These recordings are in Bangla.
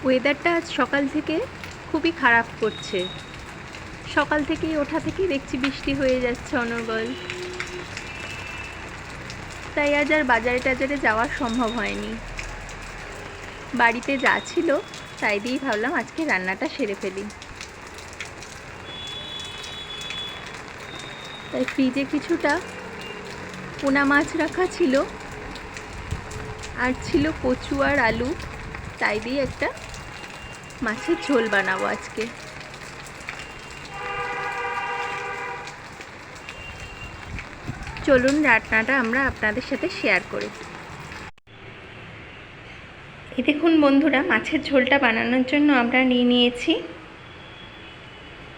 ওয়েদারটা আজ সকাল থেকে খুবই খারাপ করছে। সকাল থেকেই ওঠা থেকেই দেখছি বৃষ্টি হয়ে যাচ্ছে অনর্গল। তাই আজ আর বাজারে টাজারে যাওয়া সম্ভব হয়নি। বাড়িতে যা ছিল তাই দিয়েই ভাবলাম আজকে রান্নাটা সেরে ফেলি। তাই ফ্রিজে কিছুটা পোনা মাছ রাখা ছিল, আর ছিল কচু আর আলু। তাই দিয়ে একটা মাছের ঝোল বানাবো আজকে। চলুন রান্নাটা আমরা আপনাদের সাথে শেয়ার করি। এই দেখুন বন্ধুরা, মাছের ঝোলটা বানানোর জন্য আমরা নিয়েছি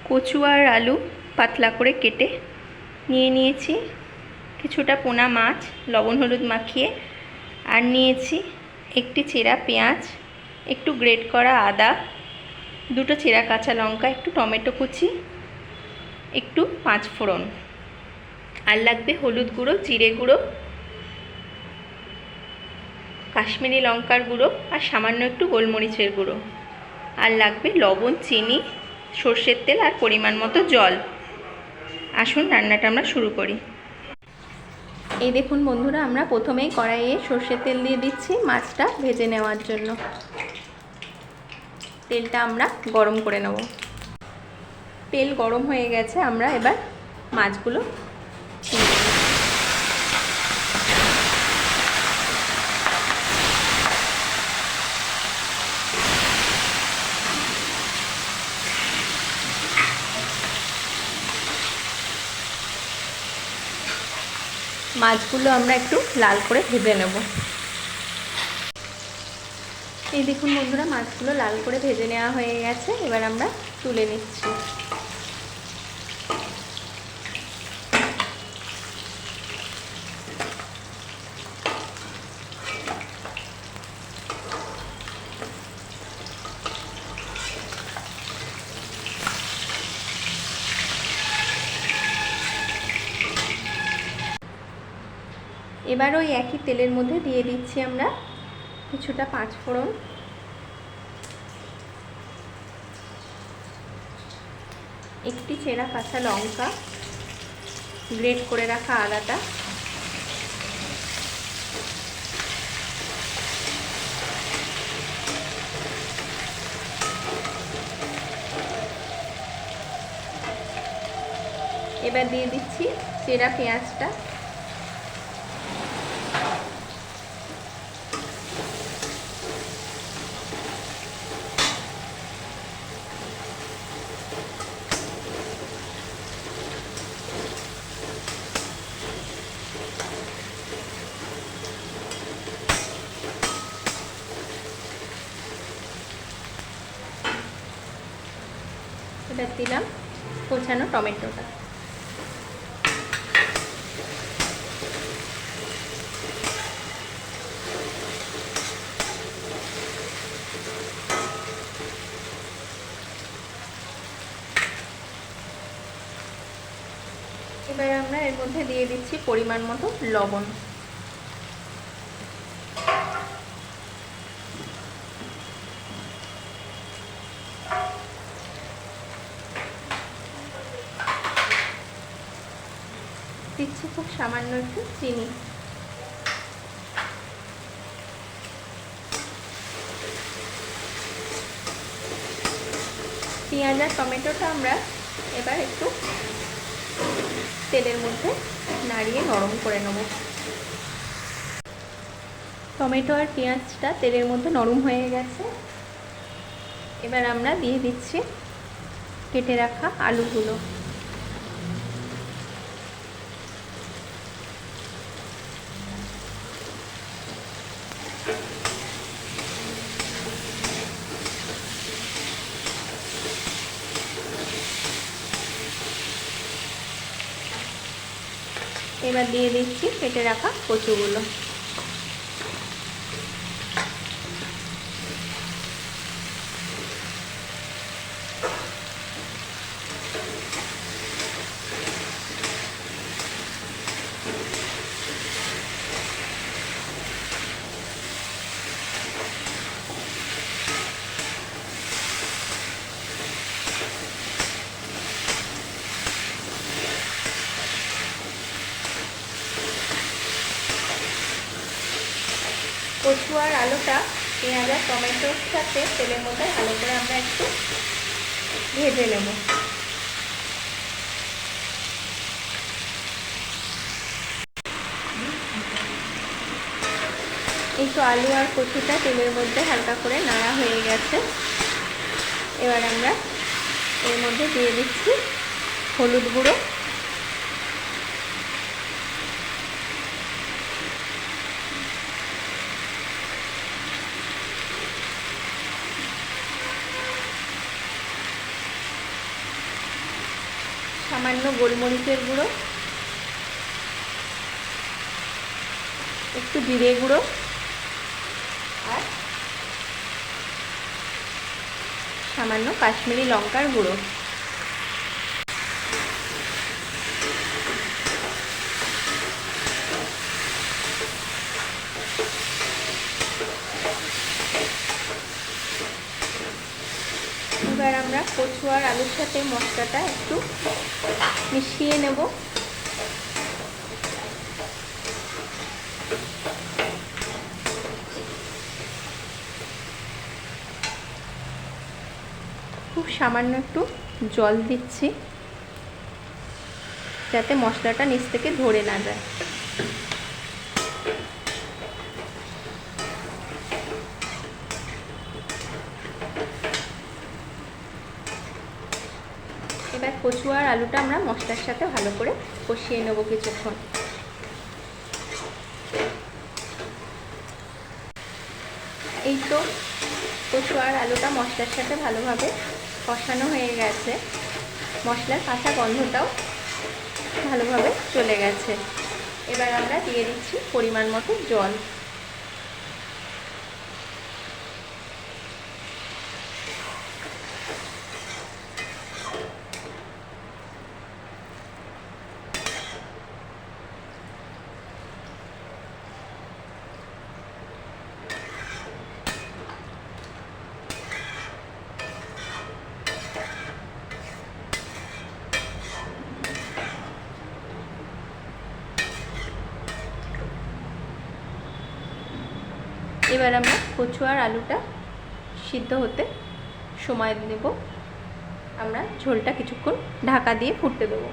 কচু আর আলু পাতলা করে কেটে নিয়েছি, কিছুটা পোনা মাছ লবণ হলুদ মাখিয়ে, আর নিয়েছি একটি চেরা পেঁয়াজ, একটু গ্রেট করা আদা, দুটো চেরা কাঁচা লঙ্কা, একটু টমেটো কুচি, একটু পাঁচফোড়ন, আর লাগবে হলুদ গুঁড়ো, জিরে গুঁড়ো, কাশ্মীরি লঙ্কার গুঁড়ো, আর সামান্য একটু গোলমরিচের গুঁড়ো, আর লাগবে লবণ, চিনি, সর্ষের তেল, আর পরিমাণ মতো জল। আসুন রান্নাটা আমরা শুরু করি। এই দেখুন বন্ধুরা, আমরা প্রথমেই কড়াইয়ে সর্ষের তেল দিয়ে দিচ্ছি মাছটা ভেজে নেওয়ার জন্য। তেলটা আমরা গরম করে নেব। তেল গরম হয়ে গেছে, আমরা এবার মাছগুলো আমরা একটু লাল করে ভেজে নেব। এই দেখুন বন্ধুরা, মাছগুলো লাল করে ভেজে নেওয়া হয়ে গেছে। এবার আমরা তুলে নিচ্ছি। এবার ওই একই তেলের মধ্যে দিয়ে দিচ্ছি আমরা কিছুটা পাঁচফোড়ন, একটি চেরা কাঁচা লঙ্কা, গ্রেট করে রাখা আদাটা, এবার দিয়ে দিচ্ছি চেরা পেঁয়াজটা, এবার দিলাম কোচানো টমেটোটা। এবার আমরা এর মধ্যে দিয়ে দিচ্ছি পরিমাণ মতো লবণ। দিচ্ছি খুব সামান্য একটু চিনি। পেঁয়াজ আর টমেটোটা আমরা এবার একটু তেলের মধ্যে নাড়িয়ে নরম করে নেব। টমেটো আর পেঁয়াজটা তেলের মধ্যে নরম হয়ে গেছে। এবার আমরা দিয়ে দিচ্ছি কেটে রাখা আলুগুলো। এবার দিয়ে দিচ্ছি কেটে রাখা কচুগুলো। কচু আর আলুটা পেঁয়াজ আর টমেটোর সাথে তেলের মধ্যে ভালো করে আমরা একটু ভেজে নেব। এই তো আলু আর কচুটা তেলের মধ্যে হালকা করে নাড়া হয়ে গেছে। এবার আমরা এর মধ্যে দিয়ে দিচ্ছি হলুদ গুঁড়ো, সামান্য গোলমরিচের গুঁড়ো, একটু জিরে গুঁড়ো আর সামান্য কাশ্মীরি লঙ্কার গুঁড়ো। এবার আমরা কচু আর আলুর সাথে মশলাটা একটু মিশিয়ে নেব। খুব সামান্য একটু জল দিচ্ছি যাতে মশলাটা নিচ থেকে ধরে না যায়। এবার কচু আর আলুটা আমরা মশলার সাথে ভালো করে কষিয়ে নেব কিছুক্ষণ। এই তো কচু আর আলুটা মশলার সাথে ভালোভাবে কষানো হয়ে গেছে, মশলার কাঁচা গন্ধটাও ভালোভাবে চলে গেছে। এবার আমরা দিয়ে দিচ্ছি পরিমাণ মতো জল। এবার আমরা কচু আর আলুটা সিদ্ধ হতে সময় নেব। আমরা ঝোলটা কিছুক্ষণ ঢাকা দিয়ে ফুটতে দেব।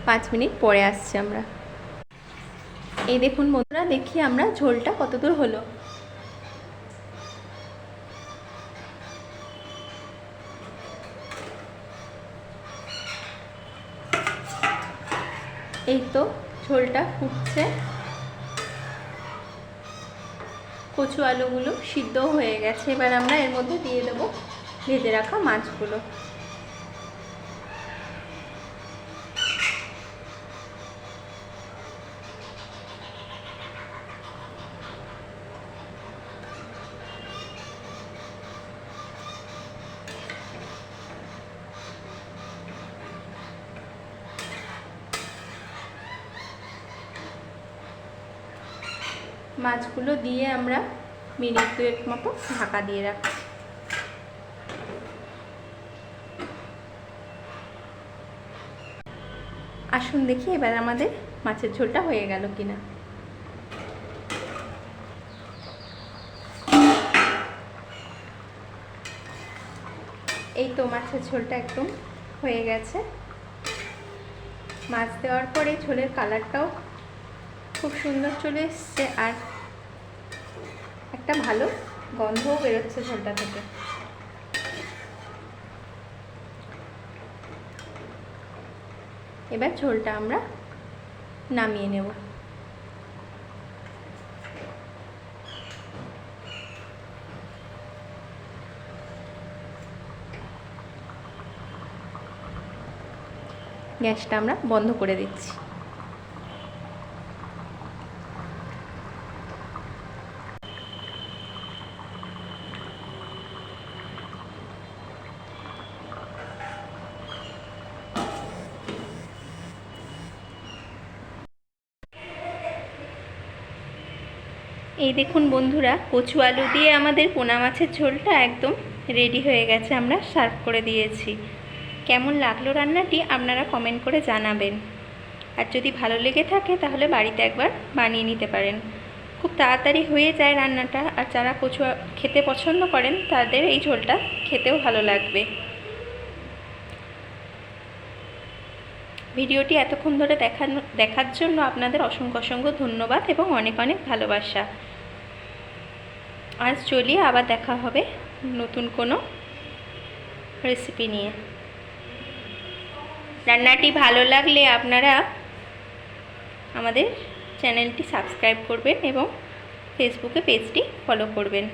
পাঁচ মিনিট পরে আসছি আমরা। এই দেখুন বন্ধুরা, দেখি আমরা ঝোলটা কতদূর হলো। এই তো ঝোলটা ফুটছে, কচু আলুগুলো সিদ্ধ হয়ে গেছে। এবার আমরা এর মধ্যে দিয়ে দেবো ভেজে রাখা মাছগুলো। মাছগুলো দিয়ে আমরা মিনিট দুয়েক মতো ঢাকা দিয়ে রাখছি। আসুন দেখি এবার আমাদের মাছের ঝোলটা হয়ে গেল কিনা। এই তো মাছের ঝোলটা একদম হয়ে গেছে। মাছ দেওয়ার পরে ঝোলের কালারটাও খুব সুন্দর চলে এসছে আর একটা ভালো গন্ধও বেরোচ্ছে ঝোলটা থেকে। এবার ঝোলটা আমরা নামিয়ে নেব। গ্যাসটা আমরা বন্ধ করে দিচ্ছি। এই দেখুন বন্ধুরা, কচু আলু দিয়ে আমাদের পোনা মাছের ঝোলটা একদম রেডি হয়ে গেছে, আমরা সার্ভ করে দিয়েছি। কেমন লাগলো রান্নাটি আপনারা কমেন্ট করে জানাবেন। আর যদি ভালো লেগে থাকে তাহলে বাড়িতে একবার বানিয়ে নিতে পারেন। খুব তাড়াতাড়ি হয়ে যায় রান্নাটা, আর যারা কচু খেতে পছন্দ করেন তাদের এই ঝোলটা খেতেও ভালো লাগবে। ভিডিওটি এতক্ষণ ধরে দেখার জন্য আপনাদের অসংখ্য অসংখ্য ধন্যবাদ এবং অনেক অনেক ভালোবাসা। আজ চলি, আবার দেখা হবে নতুন কোনো রেসিপি নিয়ে। রান্নাটি ভালো লাগলে আপনারা আমাদের চ্যানেলটি সাবস্ক্রাইব করবেন এবং ফেসবুকে পেজটি ফলো করবেন।